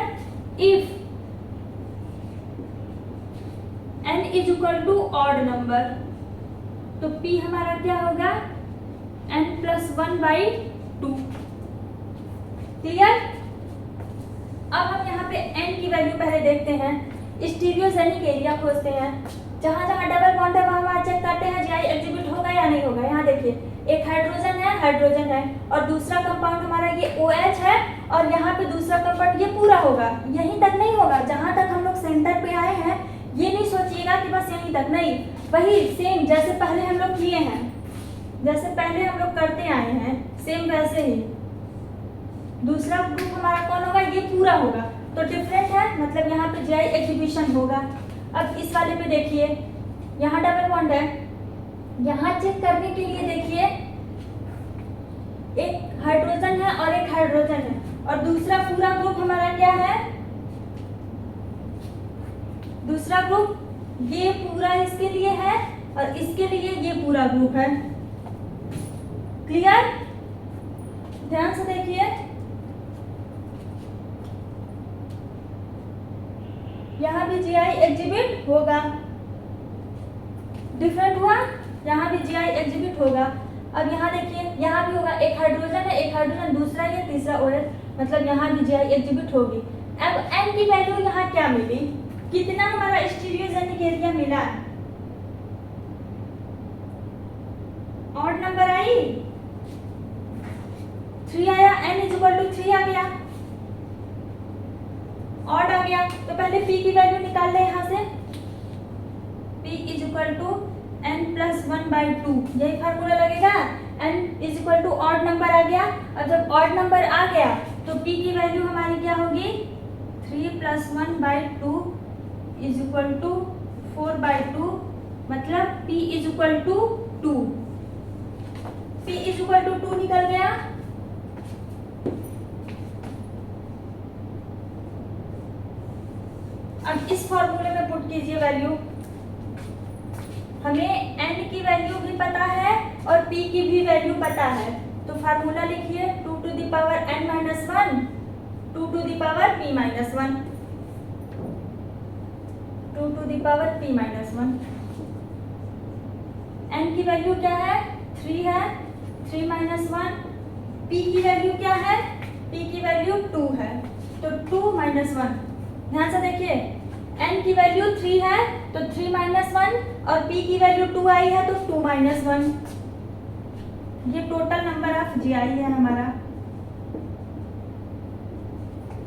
if n is equal to odd number, तो p हमारा क्या होगा, n+1/2। क्लियर, अब हम यहाँ पे n की वैल्यू पहले देखते हैं। स्टीरियोजेनिक एरिया खोजते हैं, जहाँ जहाँ डबल बॉन्ड है वहाँ चेक करते हैं GI एग्जिबिट होगा या नहीं होगा। यहाँ देखिए, एक हाइड्रोजन है और दूसरा कंपाउंड हमारा ये OH है, और यहाँ पे दूसरा कंपाउंड ये पूरा होगा, यहीं तक नहीं होगा, जहाँ तक हम लोग सेंटर पे आए हैं, ये नहीं सोचिएगा कि बस यहीं तक, नहीं, वही सेम जैसे पहले हम लोग किए हैं, जैसे पहले हम लोग करते आए हैं, सेम वैसे ही दूसरा ग्रुप हमारा कौन होगा, ये पूरा होगा, तो डिफरेंट है, मतलब यहाँ पे GI एग्जीबिशन होगा। अब इस वाले पे देखिए, यहाँ डबल बॉन्ड है, यहाँ चेक करने के लिए देखिए, एक हाइड्रोजन है और एक हाइड्रोजन है, और दूसरा पूरा ग्रुप हमारा क्या है, दूसरा ग्रुप ये पूरा इसके लिए है और इसके लिए ये पूरा ग्रुप है। क्लियर, ध्यान से देखिए, यहाँ भी GI एग्जिबिट होगा, डिफरेंट हुआ, यहाँ भी GI एग्जिबिट होगा। अब यहाँ देखिए, यहाँ भी होगा, एक हाइड्रोजन है, एक हाइड्रोजन, दूसरा ये, तीसरा OH, मतलब यहाँ भी GI एग्जिबिट होगी। अब n की वैल्यू यहाँ क्या मिली, कितना हमारा स्टीरियोजेनिक एरिया मिला, ऑड नंबर आई, 3 आया, n इज इक्वल टू 3 आ गया, ऑड आ गया, तो पहले p की वैल्यू निकाल ले यहाँ से, p is equal to n+1/2, यही फार्मूला लगेगा, n is equal to odd number आ गया। अब जब ऑड नंबर आ गया तो p की वैल्यू हमारी क्या होगी, 3 + 1/2 इज इक्वल टू 4/2, मतलब p is equal to 2, p is equal to 2 निकल गया। अब इस फॉर्मूले में पुट कीजिए वैल्यू, हमें n की वैल्यू भी पता है और p की भी वैल्यू पता है, तो फार्मूला लिखिए, 2 to the power n-1, 2 to the power p-1, 2 to the power p-1। n की वैल्यू क्या है, 3 है, 3 - 1, p की वैल्यू क्या है, p की वैल्यू 2 है, तो 2 - 1, ध्यान से देखिए, n की वैल्यू 3 है तो 3 - 1 और P की वैल्यू 2 आई है तो 2 - 1, ये टोटल नंबर ऑफ GI है हमारा।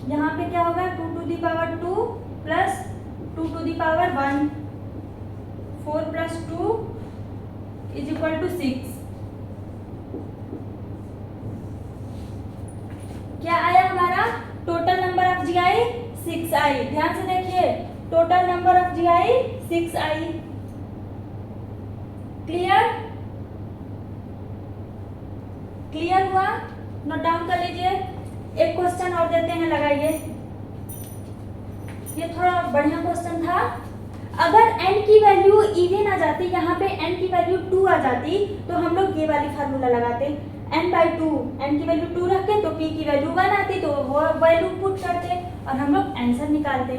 यहाँ पे क्या होगा 2 to the power 2 plus 2 to the power 1, 4 + 2 = 6। क्या आया हमारा टोटल नंबर ऑफ GI 6 आई। ध्यान से देखिए, total number of GI 6 I. Clear? Clear हुआ? नोट डाउन कर लीजिए। एक क्वेश्चन और देते हैं, लगाइए। ये थोड़ा बढ़िया क्वेश्चन था। अगर n की वैल्यू इवन आ जाती, यहाँ पे n की वैल्यू 2 आ जाती, तो हम लोग ये वाली फार्मूला लगाते, n/2, n की वैल्यू 2 रखते तो p की वैल्यू 1 आती, तो वो वैल्यू पुट करते और हम लोग आंसर निकालते।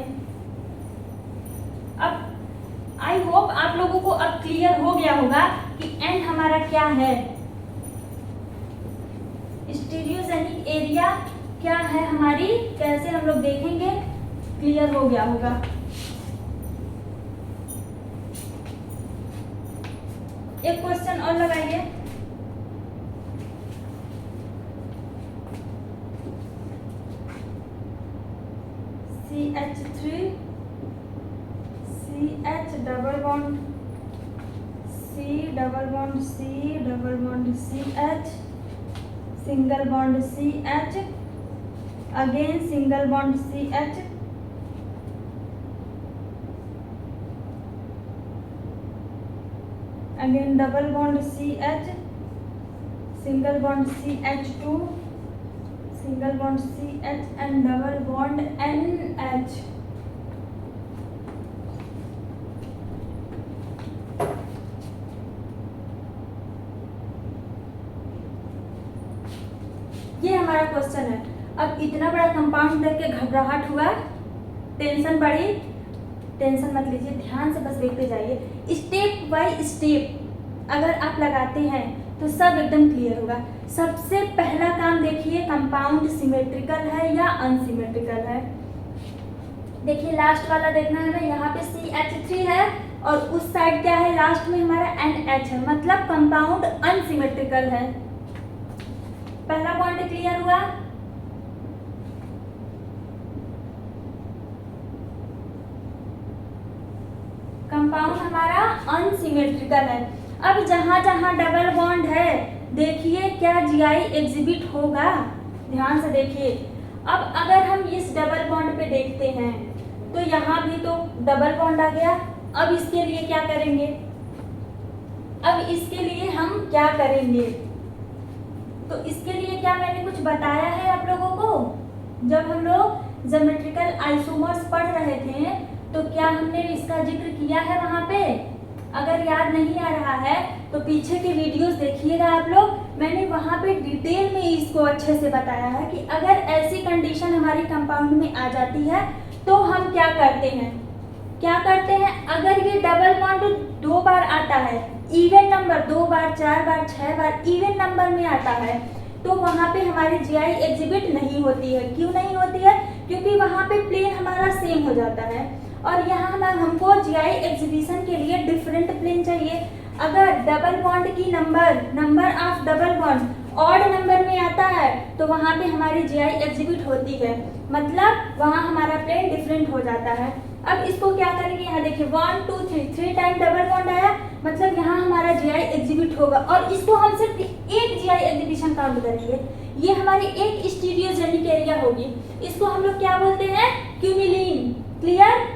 अब आई होप आप लोगों को अब क्लियर हो गया होगा कि n हमारा क्या है, स्टीरियोजेनिक एरिया क्या है हमारी, कैसे हम लोग देखेंगे, क्लियर हो गया होगा। एक क्वेश्चन और लगाइए। CH3 CH double bond C double bond C double bond CH single bond CH again single bond CH again double bond CH single bond CH2 single bond CH and double bond NH। ये हमारा question है। अब इतना बड़ा compound देख के घबराहट हुआ, टेंशन बढ़ी, टेंशन मत लीजिए, ध्यान से बस देखते जाइए। स्टेप बाय स्टेप अगर आप लगाते हैं तो सब एकदम क्लियर होगा। सबसे पहला काम देखिए, कंपाउंड सिमेट्रिकल है या अनसिमेट्रिकल है। देखिए लास्ट वाला देखना है हमें, यहाँ पे CH3 है और उस साइड क्या है, लास्ट में हमारा NH है, मतलब कंपाउंड अनसिमेट्रिकल है। पहला पॉइंट क्लियर हुआ। कंपाउंड हमारा अनसिमेट्रिकल है। अब जहां जहां डबल बॉन्ड है देखिए क्या GI एग्जिबिट होगा, ध्यान से देखिए। अब अगर हम इस डबल बॉन्ड पे देखते हैं तो यहाँ भी तो डबल बॉन्ड आ गया। अब इसके लिए क्या करेंगे, अब इसके लिए हम क्या करेंगे, तो इसके लिए क्या मैंने कुछ बताया है आप लोगों को। जब हम लोग ज्योमेट्रिकल आइसोमर्स पढ़ रहे थे तो क्या हमने इसका जिक्र किया है वहाँ पे। अगर याद नहीं आ रहा है तो पीछे के वीडियोस देखिएगा आप लोग, मैंने वहाँ पे डिटेल में इसको अच्छे से बताया है कि अगर ऐसी कंडीशन हमारी कंपाउंड में आ जाती है तो हम क्या करते हैं, क्या करते हैं। अगर ये डबल बॉन्ड 2 बार आता है, इवन नंबर 2 बार 4 बार 6 बार इवन नंबर में आता है, तो वहाँ पे हमारी GI एग्जिबिट नहीं होती है। क्यों नहीं होती है, क्योंकि वहाँ पे प्लेन हमारा सेम हो जाता है और यहाँ हमको GI एग्जिबिशन के लिए डिफरेंट प्लेन चाहिए। अगर डबल बॉन्ड की number of double bond odd number में आता है तो वहाँ पे हमारी GI एग्जिबिट होती है, मतलब वहाँ हमारा प्लेन डिफरेंट हो जाता है। अब इसको क्या करेंगे, यहाँ देखिए 1 2 3 टाइम डबल बॉन्ड आया, मतलब यहाँ हमारा GI एग्जिबिट होगा और इसको हम सिर्फ एक GI एग्जिबिशन काउंट करेंगे। ये हमारी एक स्टीरियोजेनिक एरिया होगी, इसको हम लोग क्या बोलते हैं, क्यूमिलीन। क्लियर।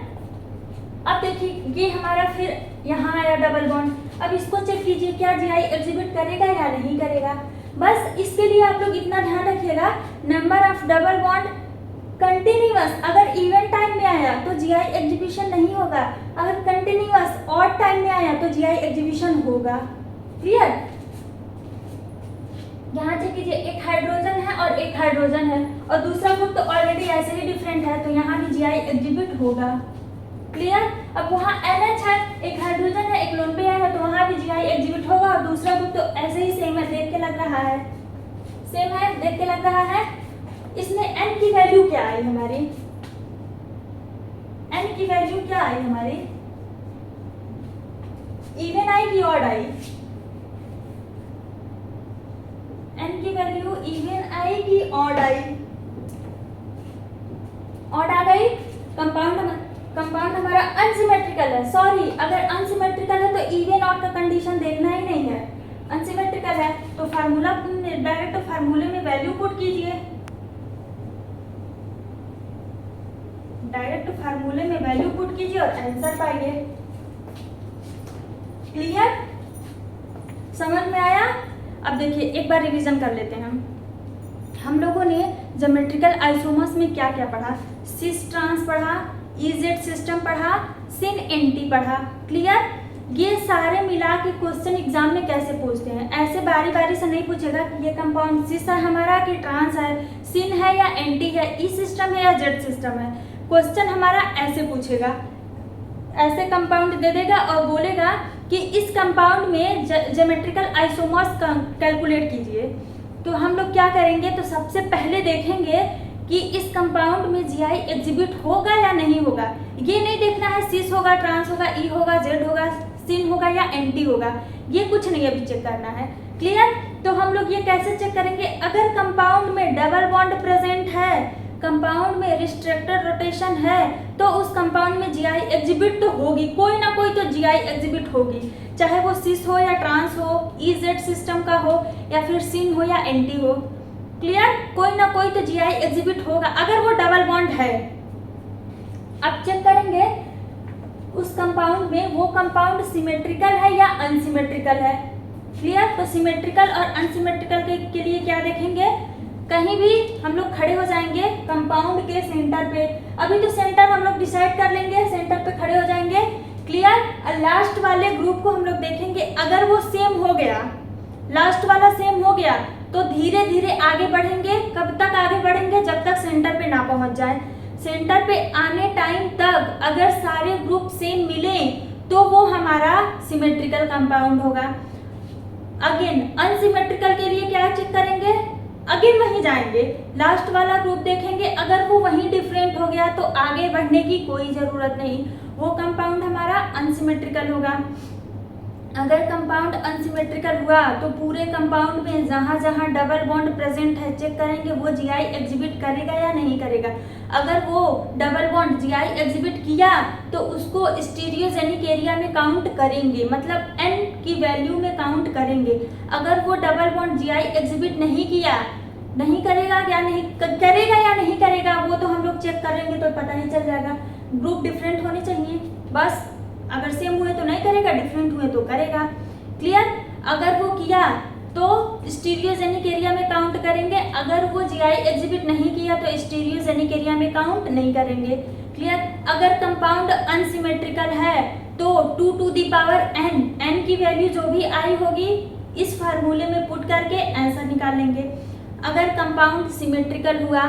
अब देखिए ये हमारा फिर यहाँ आया डबल बॉन्ड, अब इसको चेक कीजिए क्या GI एग्जिबिट करेगा या नहीं करेगा। बस इसके लिए आप लोग इतना ध्यान रखिएगा, number of double bond continuous अगर इवन टाइम में आया तो GI एग्जिबिशन नहीं होगा, अगर कंटिन्यूअस ऑड टाइम में आया तो GI एग्जिबिशन होगा। क्लियर। यहाँ चेक कीजिए, एक हाइड्रोजन है और एक हाइड्रोजन है और दूसरा ग्रुप तो ऑलरेडी ऐसे ही डिफरेंट है, तो यहाँ भी GI एग्जिबिट होगा। क्लियर। अब वहाँ NH है, एक हाइड्रोजन है एक लोन पेयर है, तो वहाँ भी GI एग्जिबिट होगा और दूसरा ग्रुप तो ऐसे ही सेम है, देख के लग रहा है सेम है, देख के लग रहा है। इसमें N की वैल्यू क्या आई हमारी, N की वैल्यू क्या आई हमारी, इवन आई की ऑड आई, एन की वैल्यू इवन आई की ऑड आई, ऑड आ गई। कंपाउंड हमारा अनसिमेट्रिकल है, सॉरी अगर अनसिमेट्रिकल है तो इवन ऑड का कंडीशन देखना ही नहीं है, अनसिमेट्रिकल है तो फार्मूला डायरेक्ट फार्मूले में वैल्यू पुट कीजिए, डायरेक्ट फार्मूले में वैल्यू पुट कीजिए और आंसर पाइए। क्लियर, समझ में आया? अब देखिए एक बार रिवीजन कर लेते हैं। हम लोगों ने ज्योमेट्रिकल आइसोमर्स में क्या क्या पढ़ा, सिस ट्रांस पढ़ा, इजेड सिस्टम पढ़ा, सिन एंटी पढ़ा। क्लियर, ये सारे मिला के क्वेश्चन एग्जाम में कैसे पूछते हैं, ऐसे बारी बारी से नहीं पूछेगा कि ये कंपाउंड सिस है हमारा कि ट्रांस है, सिन है या एंटी है, ई सिस्टम है या जेड सिस्टम है। क्वेश्चन हमारा ऐसे पूछेगा, ऐसे कंपाउंड दे देगा और बोलेगा कि इस कंपाउंड में ज्योमेट्रिकल आइसोमर्स कैलकुलेट कीजिए। तो हम लोग क्या करेंगे, तो सबसे पहले देखेंगे कि इस कंपाउंड में जीआई एग्जिबिट होगा या नहीं होगा। ये नहीं देखना है सिस होगा, ट्रांस होगा, ई होगा, जेड होगा, सिन होगा या एंटी होगा, ये कुछ नहीं अभी चेक करना है। क्लियर, तो हम लोग ये कैसे चेक करेंगे, अगर कंपाउंड में डबल बॉन्ड प्रेजेंट है, कंपाउंड में रिस्ट्रिक्टेड रोटेशन है, तो उस कंपाउंड में जीआई एग्जिबिट तो होगी, कोई ना कोई तो जीआई एग्जिबिट होगी, चाहे वो सिस हो या ट्रांस हो, इजेड सिस्टम का हो या फिर सिन हो या एंटी हो। क्लियर, कोई ना कोई तो जीआई एग्जिबिट होगा अगर वो डबल बॉन्ड है। अब चेक करेंगे उस कंपाउंड में वो कंपाउंड सिमेट्रिकल है या अनसिमेट्रिकल है। क्लियर, तो सिमेट्रिकल और अनसिमेट्रिकल के लिए क्या देखेंगे, कहीं भी हम लोग खड़े हो जाएंगे कंपाउंड के सेंटर पे, अभी तो सेंटर हम लोग डिसाइड कर लेंगे, सेंटर पे खड़े हो जाएंगे। क्लियर, लास्ट वाले ग्रुप को हम लोग देखेंगे, अगर वो सेम हो गया, लास्ट वाला सेम हो गया तो धीरे धीरे आगे बढ़ेंगे। कब तक आगे बढ़ेंगे, जब तक सेंटर पे ना पहुंच जाए। सेंटर पे आने टाइम तक अगर सारे ग्रुप सेम मिले तो वो हमारा सिमेट्रिकल कंपाउंड होगा। अगेन अनसिमेट्रिकल के लिए क्या चेक करेंगे, अगेन वहीं जाएंगे, लास्ट वाला ग्रुप देखेंगे, अगर वो वहीं डिफरेंट हो गया तो आगे बढ़ने की कोई ज़रूरत नहीं, वो कंपाउंड हमारा अनसिमेट्रिकल होगा। अगर कंपाउंड अनसिमेट्रिकल हुआ तो पूरे कंपाउंड में जहाँ जहाँ डबल बॉन्ड प्रेजेंट है चेक करेंगे वो जीआई एग्जिबिट करेगा या नहीं करेगा। अगर वो डबल बॉन्ड जीआई एग्जिबिट किया तो उसको स्टीरियोजेनिक एरिया में काउंट करेंगे, मतलब एन की वैल्यू में काउंट करेंगे। अगर वो डबल बॉन्ड जीआई एग्जिबिट नहीं किया, नहीं करेगा या नहीं करेगा या नहीं करेगा, वो तो हम लोग चेक करेंगे तो पता ही चल जाएगा। ग्रुप डिफरेंट होने चाहिए बस, अगर सेम हुए तो नहीं करेगा, डिफरेंट हुए तो करेगा। क्लियर, अगर वो किया तो स्टीरियोजेनिक एरिया में काउंट करेंगे, अगर वो जीआई एग्जिबिट नहीं किया तो स्टीरियोजेनिक एरिया में काउंट नहीं करेंगे। क्लियर, अगर कंपाउंड अनसिमेट्रिकल है तो 2 to the power n, n की वैल्यू जो भी आई होगी इस फार्मूले में पुट करके आंसर निकाल लेंगे। अगर कंपाउंड सिमेट्रिकल हुआ,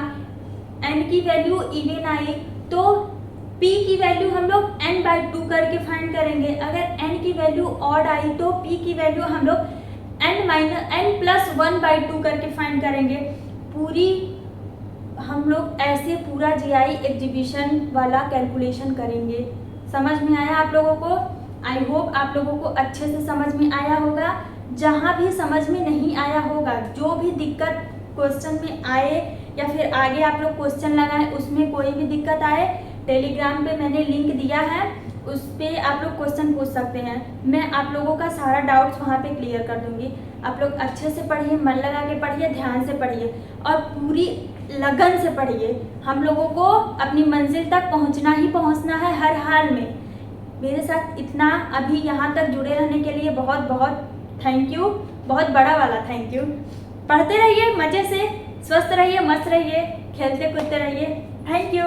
n की वैल्यू इवन आई तो p की वैल्यू हम लोग n/2 करके फाइंड करेंगे। अगर n की वैल्यू ऑड आई तो p की वैल्यू हम लोग n+1/2 करके फाइंड करेंगे। पूरी हम लोग ऐसे पूरा जीआई एग्जीबिशन वाला कैलकुलेशन करेंगे। समझ में आया आप लोगों को? आई होप आप लोगों को अच्छे से समझ में आया होगा। जहाँ भी समझ में नहीं आया होगा, जो भी दिक्कत क्वेश्चन में आए या फिर आगे आप लोग क्वेश्चन लगाएं, उसमें कोई भी दिक्कत आए, टेलीग्राम पे मैंने लिंक दिया है, उस पर आप लोग क्वेश्चन पूछ सकते हैं। मैं आप लोगों का सारा डाउट्स वहाँ पे क्लियर कर दूंगी। आप लोग अच्छे से पढ़िए, मन लगा के पढ़िए, ध्यान से पढ़िए और पूरी लगन से पढ़िए। हम लोगों को अपनी मंजिल तक पहुँचना ही पहुँचना है हर हाल में। मेरे साथ इतना अभी यहाँ तक जुड़े रहने के लिए बहुत बहुत थैंक यू, बहुत बड़ा वाला थैंक यू। पढ़ते रहिए, मज़े से, स्वस्थ रहिए, मस्त रहिए, खेलते कूदते रहिए। Thank you.